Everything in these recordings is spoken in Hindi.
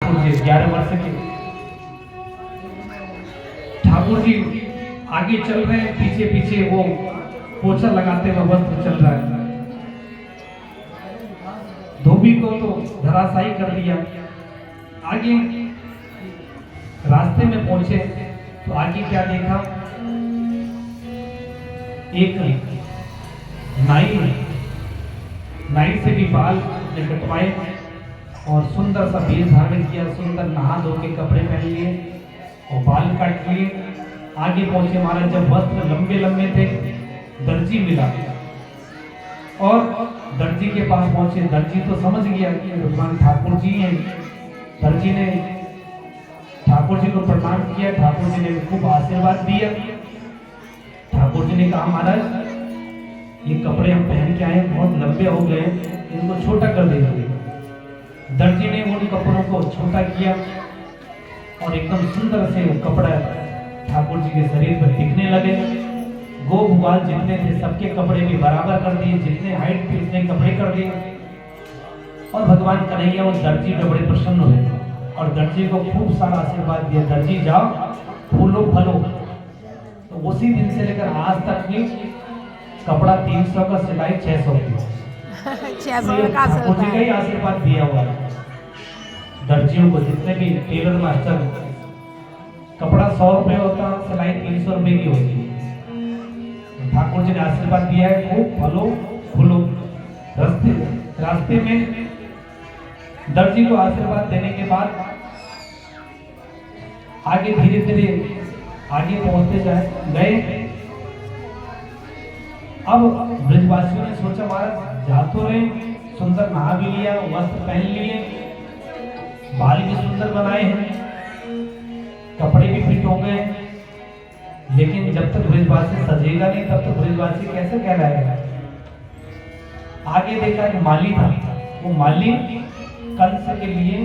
ठाकुर जी 11 वर्ष के। ठाकुर जी आगे चल रहे हैं, पीछे पीछे वो पोछा लगाते हुए वस्त्र चल रहा है। धोबी को तो धराशायी कर दिया। आगे रास्ते में पहुंचे तो आगे क्या देखा, एक नाई से भी बाल कटवाए और सुंदर सा वेश धारण किया, सुंदर नहा धो के कपड़े पहन लिए और बाल काट लिए। आगे पहुंचे महाराज, जब वस्त्र लंबे लंबे थे दर्जी मिला और दर्जी के पास पहुंचे। दर्जी तो समझ गया कि भगवान ठाकुर जी हैं। दर्जी ने ठाकुर जी को प्रणाम किया, ठाकुर जी ने खूब आशीर्वाद दिया। ठाकुर जी ने कहा महाराज ये कपड़े हम पहन के आए बहुत लंबे हो गए, इनको छोटा कर देंगे। दर्जी ने उन कपड़ों को छोटा किया और एकदम सुंदर से वो कपड़ा ठाकुर जी के शरीर पर दिखने लगे। गो भुआल जितने थे सबके कपड़े भी बराबर कर दिए, जितने हाइट थे उतने कपड़े कर दिए। और भगवान कन्हैया उस दर्जी पे बड़े प्रसन्न हुए और दर्जी को खूब सारा आशीर्वाद दिया, दर्जी जाओ फूलो फलो। तो उसी दिन से लेकर आज तक भी कपड़ा 300 का, सिलाई 600 की। 600 का ठाकुर जी का ही आशीर्वाद दिया हुआ है दर्जियों को। जितने भी टेलर मास्टर, कपड़ा 100 रुपए होता, सिलाई 300 रुपए की होती। ठाकुर जी ने आशीर्वाद दिया है खूब फलो फूलो। रास्ते में दर्जी को आशीर्वाद देने के बाद आगे धीरे धीरे आगे पहुंचते गए। अब ब्रजवासियों ने सोचा महाराज जा तो रहे, सुंदर नहा भी लिया, वस्त्र पहन लिए, बाल भी सुंदर बनाए हैं, कपड़े भी फिट हो गए, लेकिन जब तक ब्रजवासी सजेगा नहीं तब तक ब्रजवासी कैसे कहलाएगा। आगे देखा एक माली था, वो माली कंस के लिए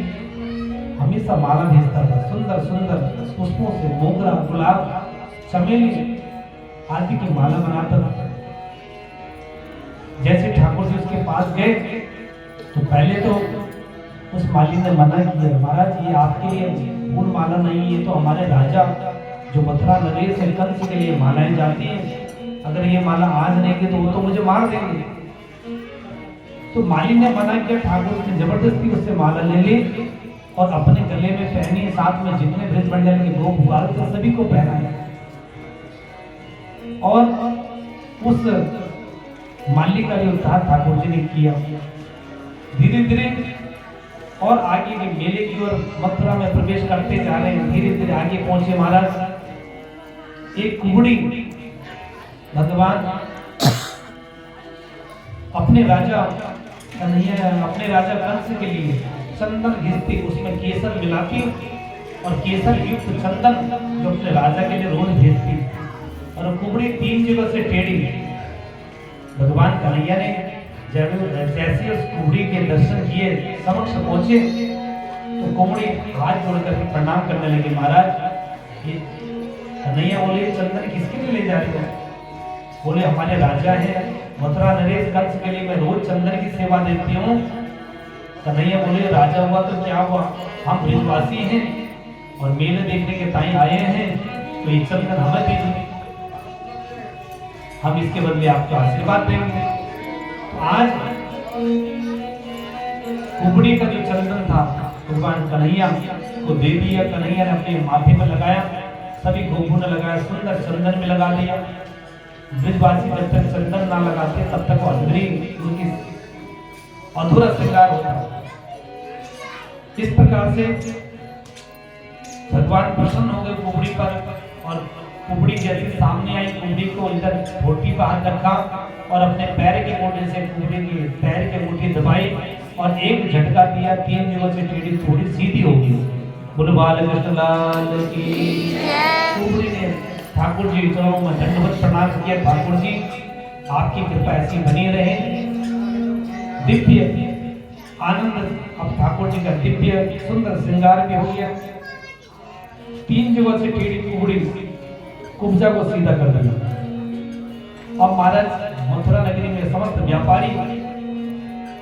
हमेशा माला भेजता था, सुंदर सुंदर पुष्पों से, मोगरा, गुलाब, चमेली आदि की माला बनाता था। जैसे ठाकुर जी उसके पास गए तो पहले तो उस माली ने मना किया, महाराज ये आपके लिए फूल माला नहीं, ये तो हमारे राजा जो मथुरा नरेश है कंस के लिए मालाएं जाती हैं, अगर ये माला आज नहीं की तो वो तो मुझे मार देंगे। तो माली ने मना किया, ठाकुर ने जबरदस्ती उससे माला ले ली और अपने गले में पहनी, साथ में जितने ब्रज मंडल के लोग भुआल थे सभी को पहनाया। और उस माली का भी उद्धार ठाकुर जी ने किया। धीरे धीरे और आगे के मेले की ओर मथुरा में प्रवेश करते जा रहे हैं। धीरे धीरे आगे पहुंचे महाराज, एक कुबड़ी भगवान अपने राजा कन्हैया, अपने राजा कंस के लिए चंदन घिसती, उसमें केसर मिलाती और केसर युक्त चंदन जो अपने राजा के लिए रोज भेजती। और कुबड़ी 3 जगह से टेढ़ी। भगवान कन्हैया ने जैसे उस कुबड़ी के दर्शन किए, समक्ष पहुंचे तो कुबड़ी हाथ जोड़कर प्रणाम करने लगे, महाराज ये कन्हैया बोले चंदन किसके लिए ले जा रहे हो? बोले हमारे राजा है मथुरा नरेश कंस के लिए मैं रोज चंदन की सेवा देती हूँ। कन्हैया बोले राजा हुआ तो क्या हुआ, हम ब्रजवासी हैं और मेले देखने के ताई आए हैं, तो ये चंदन हमें दीजिए, हम इसके बदले आपको आशीर्वाद देंगे। तो आज कुबड़ी का जो चंदन था भगवान कन्हैया को दे दिया। कन्हैया ने अपने माथे में लगाया, सभी गोपू ने लगाया, सुंदर चंदन में लगा दिया। ब्रजवासी जब तक चंदन ना लगाते तब तक उनकी अधूरा श्रृंगार होता। इस प्रकार से भगवान प्रसन्न हो गए कुबड़ी पर और कुबड़ी जैसे सामने आई, कुबड़ी को इधर ठोटी पर हाथ रखा और अपने पैर के मोटे से कुबड़ी की पैर के मुट्ठी दबाई और एक झटका दिया, 3 जगह से टेढ़ी थोड़ी सीधी हो गई। बोलो बालकृष्ण लाल की। कुबड़ी ने ठाकुर जी चरणों में दंडवत प्रणाम किया, ठाकुर जी आपकी कृपा ऐसी बनी रहे। दिव्य आनंद अब ठाकुर जी का दिव्य सुंदर श्रृंगार भी हो गया। 3 जगह से टेढ़ी कुबड़ी कुब्जा को सीधा कर दिया। अब महाराज मथुरा नगरी में समस्त व्यापारी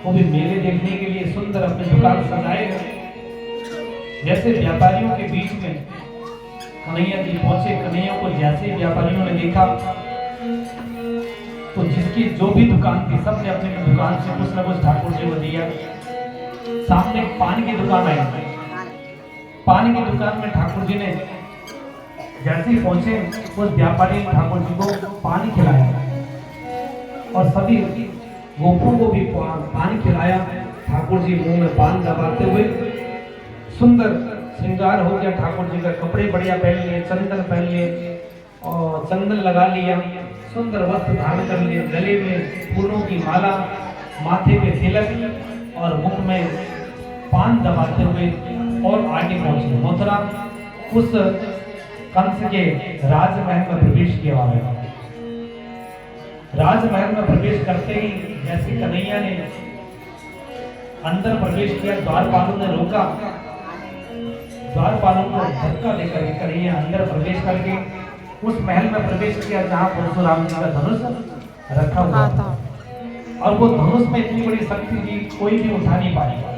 वो भी मेले देखने के लिए सुंदर अपने दुकान सजाए जैसे व्यापारियों के बीच में कन्हैया जी पहुंचे। कन्हैया को जैसे ही व्यापारियों ने देखा तो जिसकी जो भी दुकान थी सबने अपनी दुकान से कुछ न कुछ ठाकुर जी को दिया। सामने पान की दुकान आई, पान की दुकान में ठाकुर जी ने जैसे ही पहुंचे उस व्यापारी ने ठाकुर जी को पानी खिलाया और सभी गोपों को भी पानी खिलाया। ठाकुर जी मुंह में पान दबाते हुए सुंदर श्रृंगार हो गया। ठाकुर जी का कपड़े बढ़िया पहन लिए, चंदन पहन लिए और चंदन लगा लिया, सुंदर वस्त्र धारण कर लिए, गले में फूलों की माला, माथे पे तिलक और मुख में पान दबाते हुए और आगे पहुंचे। मथुरा उस कंस के राजमहल में प्रवेश किया। राजमहल में प्रवेश करते ही जैसे कन्हैया ने अंदर प्रवेश किया, द्वारपालों ने रोका। द्वारपालों को धक्का देकर कन्हैया अंदर प्रवेश करके उस महल में प्रवेश किया जहां परशुराम जी का धनुष रखा हुआ था। और वो धनुष में इतनी बड़ी शक्ति थी कोई भी उठा नहीं पाएगा।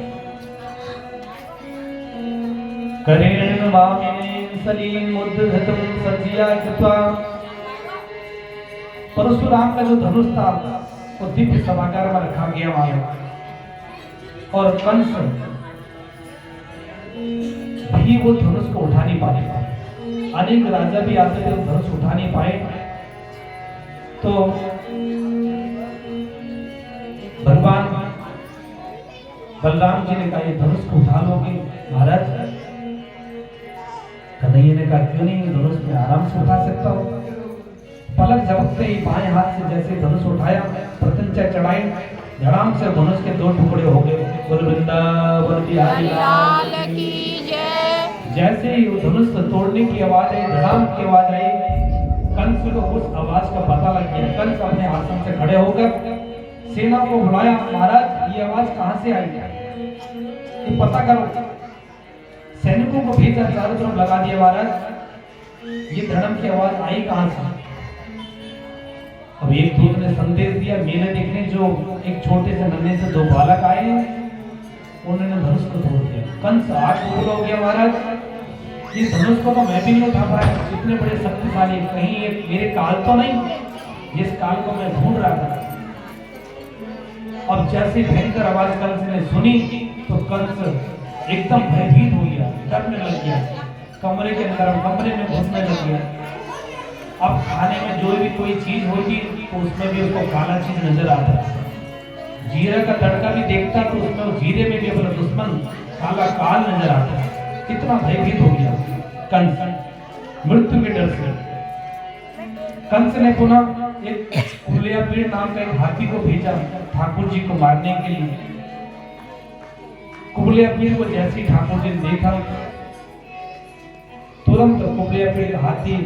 करेण वामिनीं सलीं उद्धृतं सज्जिया कृत्वा, परशुराम का जो धनुष था वो दिव्य सभागार में रखा गया वहां। और कंस भी वो धनुष को उठा नहीं पाएगा। अनेक राजा भी आते थे, धनुष उठा नहीं पाए। तो भगवान बलराम जी ने कहा ये धनुष को उठा लोगे महाराज? कन्हैया ने कहा क्यों नहीं, धनुष में आराम से उठा सकता हूं। पलक झपकते ही बाएं हाथ से जैसे धनुष उठाया, प्रत्यंचा चढ़ाई, धड़ाम से धनुष के दो टुकड़े हो गए। बोल वृंदावन बिहारी लाल की जय। जैसे ही धनुष तोड़ने की आवाज आई, धड़ाम की आवाज आई, कंस को उस आवाज का पता लग गया। कंस अपने आसन से खड़े होकर सेना को बुलाया, महाराज ये आवाज कहां से आई, ये पता करो। सैनिकों को भेजा, चारों तरफ लगा दिया, महाराज ये धड़म की आवाज आई कहां से। अब एक दूत ने संदेश दिया, मेले देखने जो एक छोटे से नन्हे से दो बालक आए, उन्होंने धनुष को तोड़ दिया। कंस आग बबूला हो गया, महाराज इस धनुष को तो मैं भी नहीं उठा पाया, इतने बड़े शक्तिशाली, कहीं ये मेरे काल तो नहीं, जिस काल को मैं ढूंढ रहा था। अब जैसे भयंकर आवाज कंस ने सुनी तो कंस एकदम भयभीत हो गया, डरने लग गया, कमरे के अंदर कमरे में घुसने लग गया। अब खाने में जो भी कोई चीज होगी तो उसमें भी उसको काला चीज नजर आता है। जीरा का तड़का भी देखता तो उसमें वो जीरे में भी अपना दुश्मन काला काल नजर आता है। कितना भयभीत हो गया कंस मृत्यु के डर से। कंस ने पुनः एक कुबलियापीड़ नाम का एक हाथी को भेजा ठाकुर जी को मारने के लिए। कुबलियापीड़ को जैसे ही ठाकुर जी ने देखा, तुरंत कुबलियापीड़ हाथी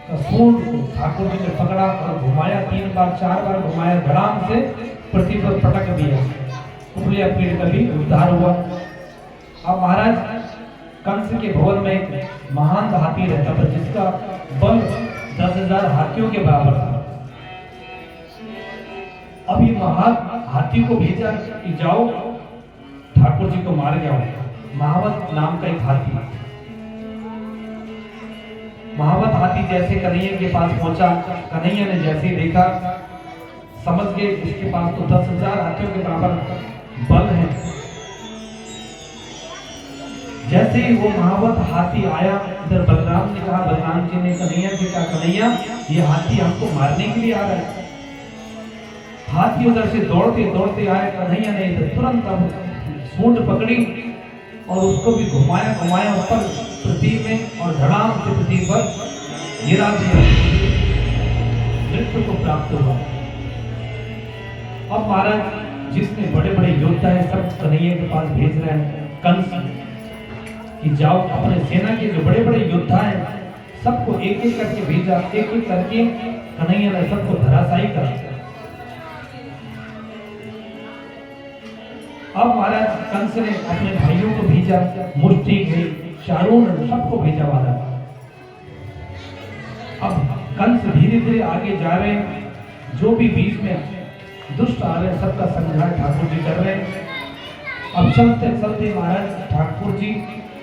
का सूंड को ठाकुर जी ने पकड़ा और घुमाया, 3 बार 4 बार घुमाया, धड़ाम से पृथ्वी पर पटक दिया। कुबलियापीड़ का भी उद्धार हुआ। अब महाराज कंस के भवन में एक महान हाथी रहता था जिसका बल 10,000 हाथियों के बराबर था। अब ये महान हाथी को भेजा कि जाओ ठाकुर जी को मार गया। महावत नाम का एक हाथी, महावत हाथी जैसे कन्हैया के पास पहुंचा, कन्हैया ने जैसे ही देखा समझ गए इसके पास तो 10,000 हाथियों के बराबर बल है। जैसे ही वो महावत हाथी आया, इधर बलराम ने कहा, बलराम जी ने कन्हैया से कहा, कन्हैया ये हाथी हमको मारने के लिए आ रहा है। हाथी उधर से दौड़ते दौड़ते आए, कन्हैया ने इधर तुरंत अब सूंड पकड़ी और उसको भी घुमाया घुमाया ऊपर पृथ्वी में और धड़ाम से पृथ्वी पर गिरा दिया, मृत्यु को प्राप्त हुआ। अब महाराज जिसने बड़े बड़े योद्धा है सब कन्हैया के पास भेज रहे हैं कंस कि जाओ अपने सेना के जो बड़े बड़े योद्धा हैं सबको एक एक करके भेजा, एक एक करके कन्हैया ने सबको धराशायी कर दिया। अब महाराज कंस ने अपने भाइयों को भेजा, मुष्टिक, शारून, सबको भेजा महाराज। अब कंस धीरे धीरे आगे जा रहे हैं, जो भी बीच में दुष्ट आ रहे हैं सबका संहार ठाकुर जी कर रहे हैं। अब चलते चलते महाराज ठाकुर जी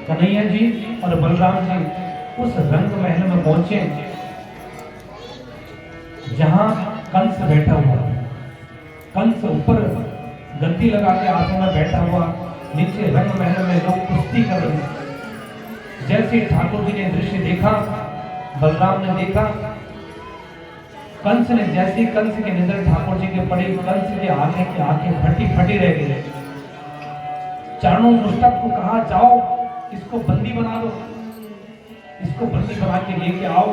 कन्हैया जी और बलराम जी उस रंग महल में पहुंचे जहां कंस बैठा हुआ। कंस ऊपर गद्दी लगा के आसन में बैठा हुआ, नीचे रंग महल में लोग कुश्ती कर रहे हैं। जैसे ठाकुर जी ने दृश्य देखा, बलराम ने देखा, कंस ने जैसे कंस की नजर ठाकुर जी के पड़ी, कंस के आंखें फटी फटी रह गई। चाणों मुष्टक को कहा, जाओ इसको बंदी बना दो, इसको बंदी बना के लेके आओ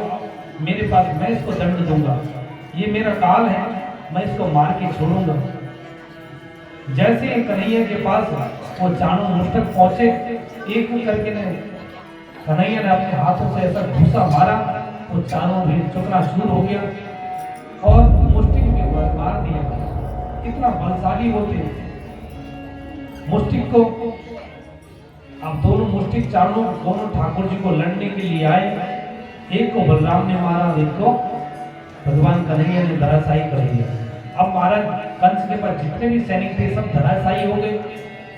मेरे पास, मैं इसको दंड दूंगा, ये मेरा काल है, मैं इसको मार के छोड़ूंगा। जैसे कन्हैया के पास वो चाणों मुष्टक पहुंचे, एक करके ने कन्हैया ने अपने हाथों से ऐसा घूसा मारा, वो चाणों भी चुकना चूर हो गया और मुष्टिक में मार दिया। कितना बलशाली होते मुष्टिक को। अब दोनों मुष्टिक चाणों दोनों ठाकुर जी को लड़ने के लिए आए, एक को बलराम ने मारा, एक को भगवान कन्हैया ने धराशायी कर दिया। अब महाराज कंस के पास जितने भी सैनिक थे सब धराशायी हो गए,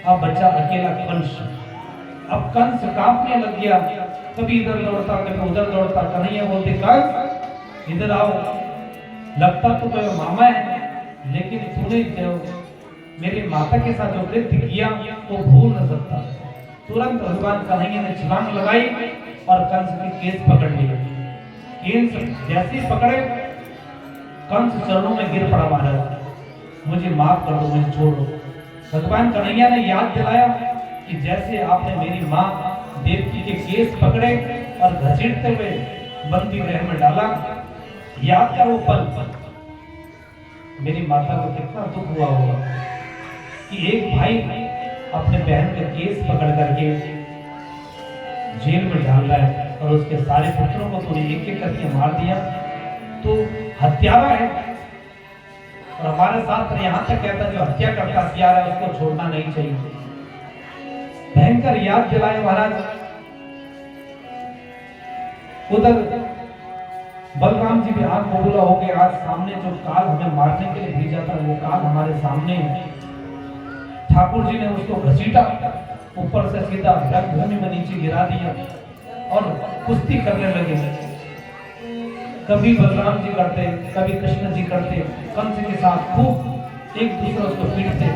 अब बचा अकेला कंस। अब कंस कांपने लग गया, कभी इधर दौड़ता कभी उधर दौड़ता। कन्हैया बोलते, कंस इधर आओ, लगता तो मेरा मामा है, लेकिन तूने जो मेरे माता के साथ जो कृत्य किया वो भूल न सकता। तुरंत भगवान कन्हैया ने छलांग लगाई और कंस के केस पकड़ लिए। केस जैसे ही पकड़े, कंस चरणों में गिर पड़ा, महाराज मुझे माफ कर दो, मुझे छोड़ दो। भगवान कन्हैया ने याद दिलाया कि जैसे आपने मेरी माँ देवकी के केस पकड़े और घसीटते हुए बंदी गृह में डाला, याद करो पल। मेरी माता को कितना दुख हुआ होगा कि एक भाई अपने बहन के केस पकड़ करके जेल में डाल रहा है और उसके सारे पुत्रों को तूने एक एक करके मार दिया, तो हत्यारा है। और हमारे साथ यहाँ तक कहता है जो हत्या करता हत्यारा है उसको छोड़ना नहीं चाहिए। भयंकर याद दिलाए महाराज। उधर बलराम जी भी आंख बबूला हो गए, आज सामने जो काल हमें मारने के लिए भेजा था वो काल हमारे सामने है। ठाकुर जी ने उसको घसीटा, ऊपर से सीधा रणभूमि में नीचे गिरा दिया और कुश्ती करने लगे। कभी बलराम जी करते, कभी कृष्ण जी करते, कंस के साथ खूब एक दूसरे उसको पीटते।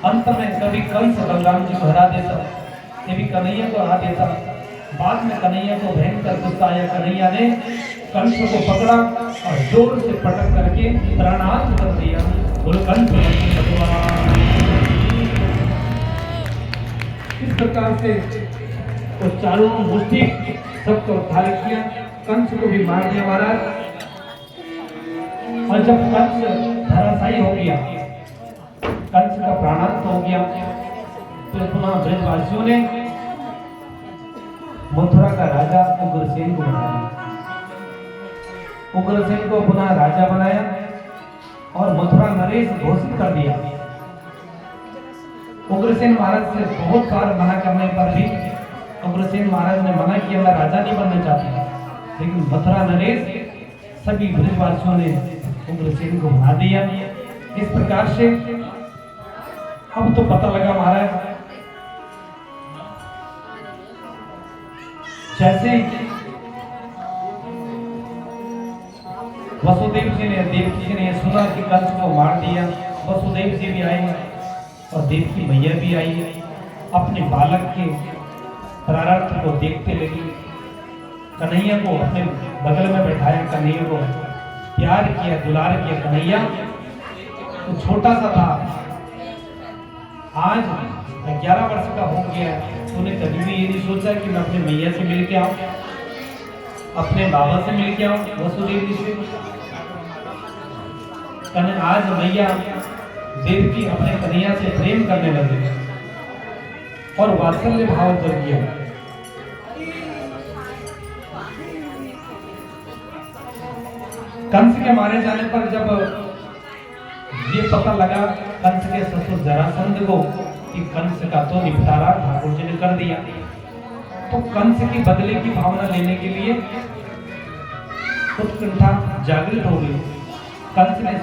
अंत में कभी कंस बलराम जी को हरा देता, कभी कन्हैया को हरा देता। बाद में कन्हैया को भयंकर गुस्सा आया, कन्हैया ने कंस को पकड़ा और जोर से पटक करके प्राणार्थ कर दिया। बोलो कंस भगवान। इस प्रकार से तो चारों मुष्टि सबको उद्धार किया, कंस को भी मार दिया महाराज। और जब कंस धराशायी हो गया, कंस का प्राणांत हो गया, तो पुनः ब्रजवासियों ने मथुरा का राजा उग्रसेन को बनाया। उग्रसेन को पुनः राजा बनाया और मथुरा नरेश घोषित कर दिया। उग्रसेन महाराज से बहुत बार मना करने पर भी उग्रसेन महाराज ने मना किया, मैं राजा नहीं बनना चाहता, लेकिन मथुरा नरेश सभी ब्रजवासियों ने उग्रसेन को बना दिया। इस प्रकार से अब तो पता लगा महाराज, जैसे वसुदेव जी ने देवकी जी ने सुना कि कंस को मार दिया, वसुदेव जी भी आए और देवकी मैया भी आई, अपने बालक के प्रारब्ध को देखते लगी। कन्हैया को अपने बगल में बैठाया, कन्हैया को प्यार किया, दुलार किया। कन्हैया तो छोटा सा था, आज 11 वर्ष का हो गया। तूने कभी भी ये नहीं सोचा कि मैं अपने मैया से मिल के आऊं, अपने बाबा से मिल के आऊं, वसुदेव जी से। आज मैया देवकी अपने कन्हैया से प्रेम करने लगे और वात्सल्य भाव जग गया। कंस के मारे जाने पर जब ये पता लगा कंस के ससुर जरासंध को कि कंस का तो निपटारा ठाकुर जी ने कर दिया, तो कंस की बदले की भावना लेने के लिए उत्कंठा जागृत हो गई। कंस ने